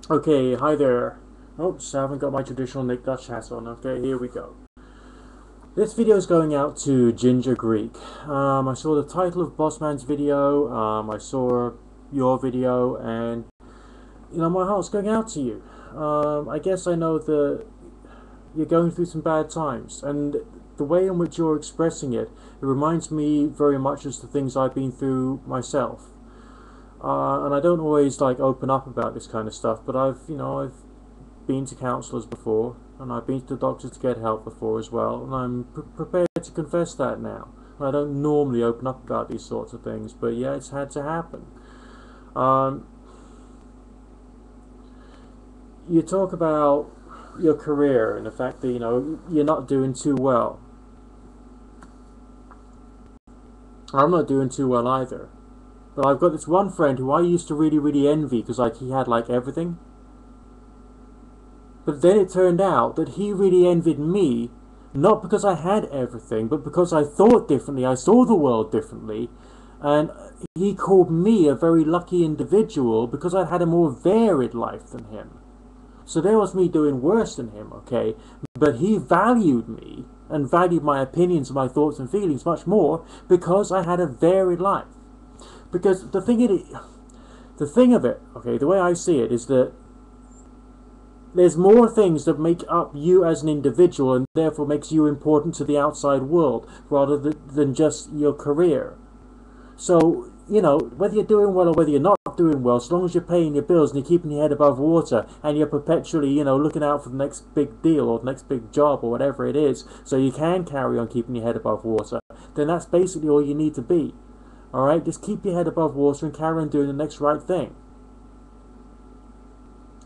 Okay, hi there. Oops, I haven't got my traditional Nick Dutch hat on. Okay, here we go. This video is going out to Gingergreek. I saw the title of Bossman's video, I saw your video, and my heart's going out to you. I guess I know that you're going through some bad times, and the way in which you're expressing it reminds me very much of the things I've been through myself. And I don't always like open up about this kind of stuff, but I've been to counsellors before, and I've been to the doctors to get help before as well, and I'm prepared to confess that now. I don't normally open up about these sorts of things, but yeah, it's had to happen. Um, you talk about your career and the fact that you're not doing too well. I'm not doing too well either. But I've got this one friend who I used to really, really envy because he had like everything. But then it turned out that he really envied me, not because I had everything, but because I thought differently, I saw the world differently, and he called me a very lucky individual because I had a more varied life than him. So there was me doing worse than him, okay? But he valued me and valued my opinions and my thoughts and feelings much more because I had a varied life. Because the thing of it, okay, the way I see it is that there's more things that make up you as an individual and therefore makes you important to the outside world rather than just your career. So, whether you're doing well or whether you're not doing well, as long as you're paying your bills and you're keeping your head above water and you're perpetually, looking out for the next big deal or the next big job or whatever it is, so you can carry on keeping your head above water, then that's basically all you need to be. Alright? Just keep your head above water and carry on doing the next right thing.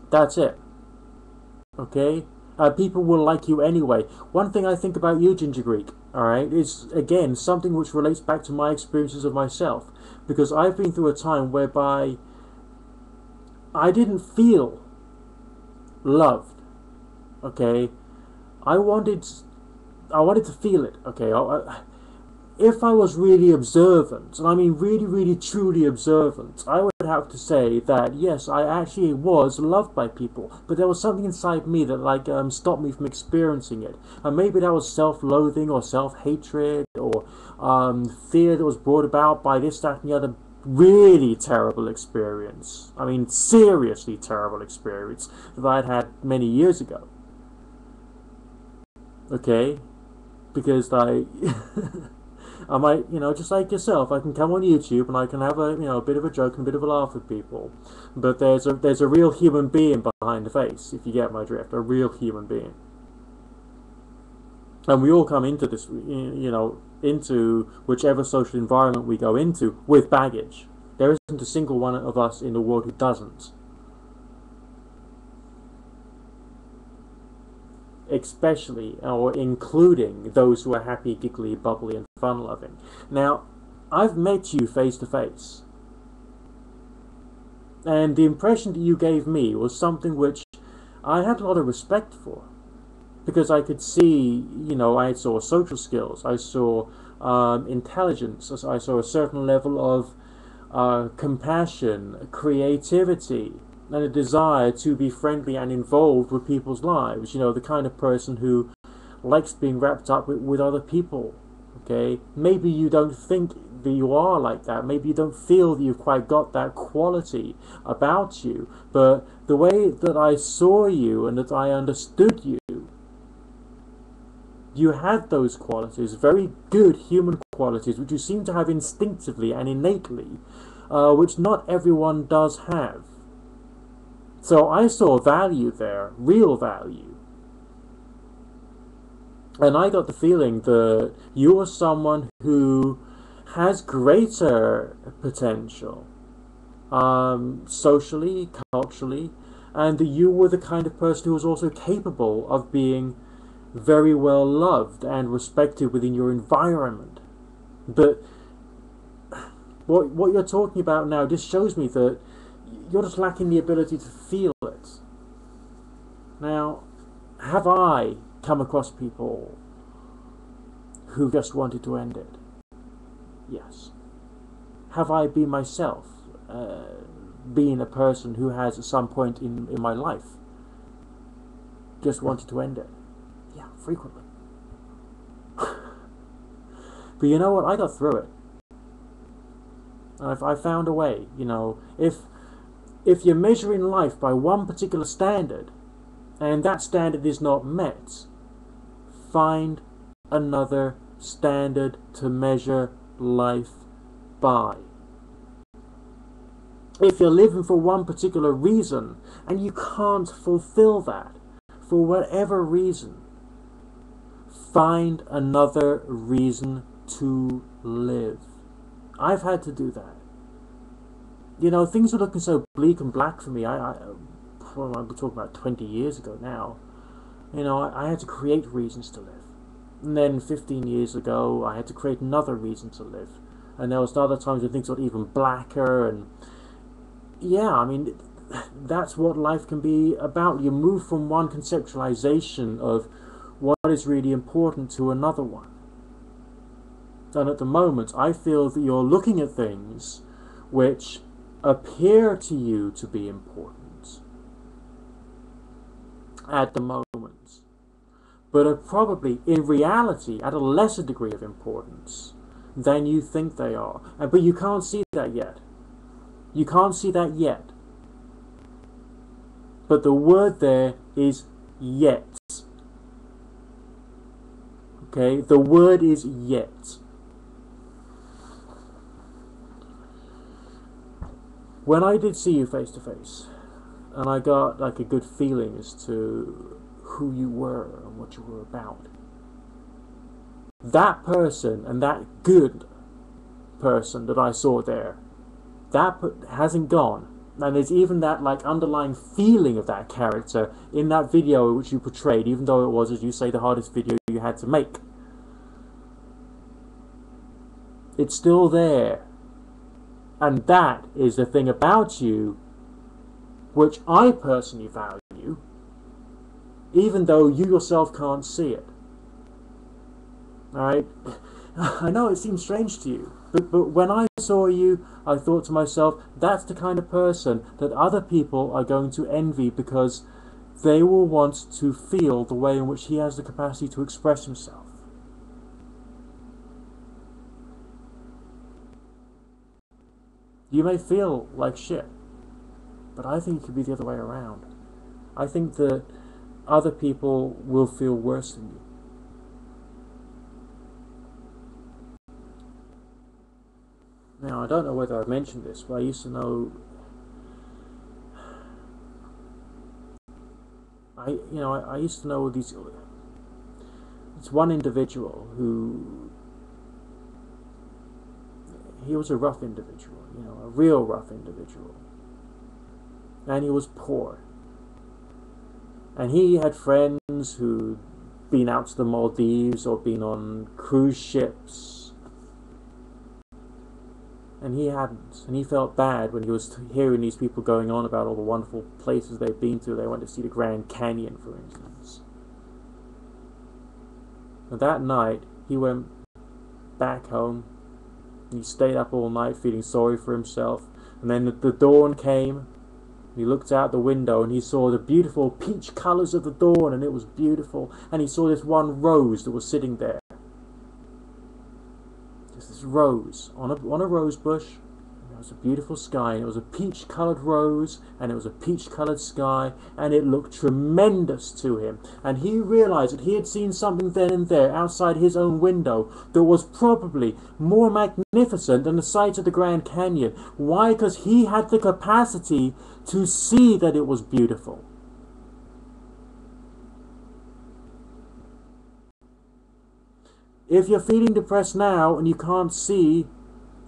That's it. Okay? People will like you anyway. One thing I think about you, Gingergreek, alright, is again something which relates back to my experiences of myself. Because I've been through a time whereby I didn't feel loved. Okay? I wanted I wanted to feel it. Okay? If I was really observant, and I mean really, really, truly observant, I would have to say that yes, I actually was loved by people, but there was something inside me that stopped me from experiencing it, and maybe that was self-loathing or self-hatred or fear that was brought about by this, that, and the other really terrible experience. I mean, seriously terrible experience that I'd had many years ago. Okay, because I might, just like yourself, I can come on YouTube and I can have a bit of a joke and a bit of a laugh with people. But there's a real human being behind the face, if you get my drift, a real human being. And we all come into this, into whichever social environment we go into with baggage. There isn't a single one of us in the world who doesn't. Especially or including those who are happy, giggly, bubbly, and fun-loving. Now, I've met you face to face, and the impression that you gave me was something which I had a lot of respect for, because I could see, I saw social skills, I saw intelligence, I saw a certain level of compassion, creativity, and a desire to be friendly and involved with people's lives. The kind of person who likes being wrapped up with other people. Okay, maybe you don't think that you are like that. Maybe you don't feel that you've quite got that quality about you. But the way that I saw you and that I understood you, you had those qualities, very good human qualities, which you seem to have instinctively and innately, which not everyone does have. So I saw value there, real value. And I got the feeling that you are someone who has greater potential, socially, culturally, and that you were the kind of person who was also capable of being very well loved and respected within your environment. But what you're talking about now just shows me that you're just lacking the ability to feel it. Now, have I come across people who just wanted to end it? Yes. Have I been myself? being a person who has at some point in my life just wanted to end it. Yeah, frequently. But you know what? I got through it. I found a way. You know, if you're measuring life by one particular standard, and that standard is not met, find another standard to measure life by. If you're living for one particular reason and you can't fulfill that for whatever reason, find another reason to live. I've had to do that. You know, things were looking so bleak and black for me. I'm talking about 20 years ago now. You know, I had to create reasons to live. And then 15 years ago, I had to create another reason to live. And there was other times when things got even blacker. And yeah, I mean, that's what life can be about. You move from one conceptualization of what is really important to another one. And at the moment, I feel that you're looking at things which appear to you to be important at the moment, but are probably, in reality, at a lesser degree of importance than you think they are. But you can't see that yet. You can't see that yet. But the word there is yet. Okay? The word is yet. When I did see you face to face, and I got like a good feeling as to who you were and what you were about, that person and that good person that I saw there, that hasn't gone. And there's even that like underlying feeling of that character in that video which you portrayed, even though it was, as you say, the hardest video you had to make. It's still there. And that is the thing about you which I personally value, even though you yourself can't see it. Alright? I know it seems strange to you, but when I saw you, I thought to myself, that's the kind of person that other people are going to envy, because they will want to feel the way in which he has the capacity to express himself. You may feel like shit, but I think it could be the other way around. I think that other people will feel worse than you. Now, I don't know whether I've mentioned this, but I used to know, I used to know this one individual who, he was a rough individual, a real rough individual. And he was poor. And he had friends who'd been out to the Maldives or been on cruise ships. And he hadn't. And he felt bad when he was hearing these people going on about all the wonderful places they've been to. They went to see the Grand Canyon, for instance. And that night, he went back home. He stayed up all night feeling sorry for himself. And then the dawn came. He looked out the window and he saw the beautiful peach colours of the dawn, and it was beautiful. And he saw this one rose that was sitting there. Just this rose on a rose bush. It was a beautiful sky, and it was a peach coloured rose, and it was a peach coloured sky, and it looked tremendous to him. And he realised that he had seen something then and there outside his own window that was probably more magnificent than the sight of the Grand Canyon. Why? Because he had the capacity to see that it was beautiful. If you're feeling depressed now and you can't see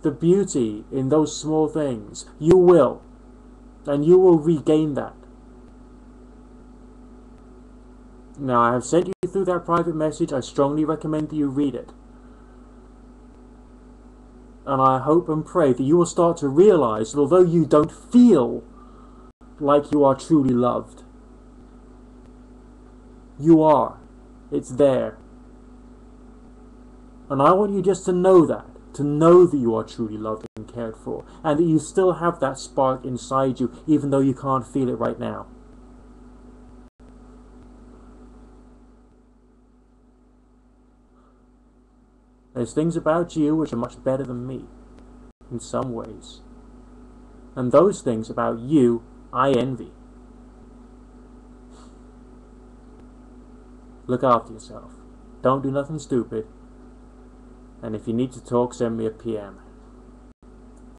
the beauty in those small things, you will. And you will regain that. Now, I have sent you through that private message. I strongly recommend that you read it. And I hope and pray that you will start to realize that although you don't feel like you are truly loved, you are. It's there. And I want you just to know that you are truly loved and cared for, and that you still have that spark inside you, even though you can't feel it right now. There's things about you which are much better than me, in some ways. And those things about you, I envy. Look after yourself. Don't do nothing stupid. And if you need to talk, send me a PM.